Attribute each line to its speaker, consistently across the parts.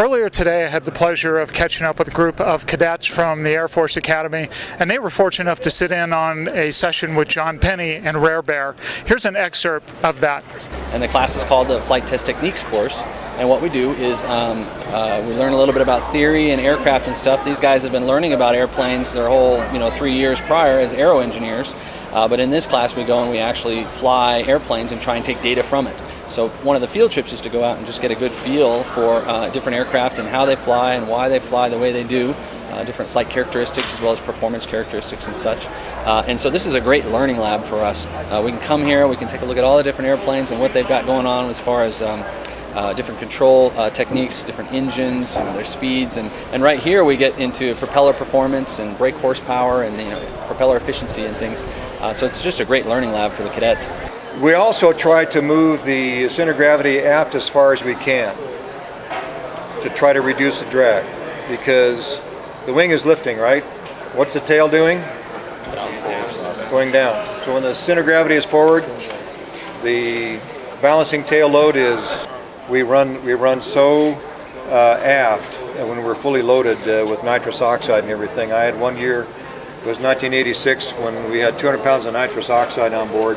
Speaker 1: Earlier today, I had the pleasure of catching up with a group of cadets from the Air Force Academy, and they were fortunate enough to sit in on a session with John Penny and RareBear. Here's an excerpt of that.
Speaker 2: And the class is called the Flight Test Techniques course. And what we do is we learn a little bit about theory and aircraft and stuff. These guys have been learning about airplanes their whole 3 years prior as aero engineers. But in this class, we go and we actually fly airplanes and try and take data from it. So one of the field trips is to go out and just get a good feel for different aircraft and how they fly and why they fly the way they do, different flight characteristics as well as performance characteristics and such. And so this is a great learning lab for us. We can come here, we can take a look at all the different airplanes and what they've got going on as far as different control techniques, different engines, their speeds, and right here we get into propeller performance and brake horsepower and propeller efficiency and things. So it's just a great learning lab for the cadets.
Speaker 3: We also try to move the center of gravity aft as far as we can to try to reduce the drag, because the wing is lifting, right? What's the tail doing? Going down. So when the center of gravity is forward, the balancing tail load is we run so aft, and when we're fully loaded with nitrous oxide and everything. I had one year, it was 1986, when we had 200 pounds of nitrous oxide on board,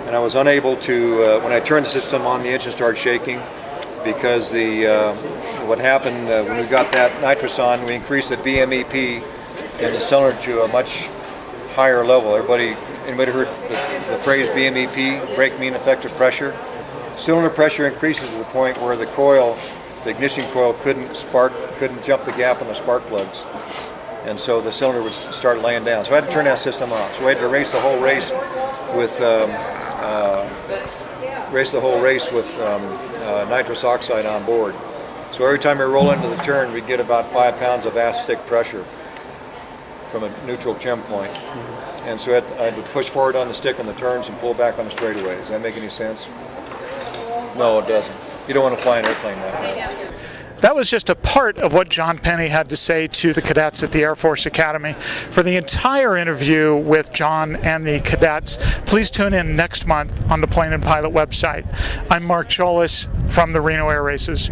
Speaker 3: and I was unable to, when I turned the system on, the engine started shaking, because what happened when we got that nitrous on, we increased the BMEP in the cylinder to a much higher level. Anybody heard the phrase BMEP, brake mean effective pressure? Cylinder pressure increases to the point where the coil, the ignition coil, couldn't jump the gap in the spark plugs, and so the cylinder would start laying down. So I had to turn that system off. So we had to race the whole race with nitrous oxide on board. So every time we roll into the turn, we get about 5 pounds of aft stick pressure from a neutral chem point. And so I would push forward on the stick on the turns and pull back on the straightaways. Does that make any sense? No, it doesn't. You don't want to fly an airplane that way.
Speaker 1: That was just a part of what John Penny had to say to the cadets at the Air Force Academy. For the entire interview with John and the cadets, please tune in next month on the Plane and Pilot website. I'm Mark Chiolis from the Reno Air Races.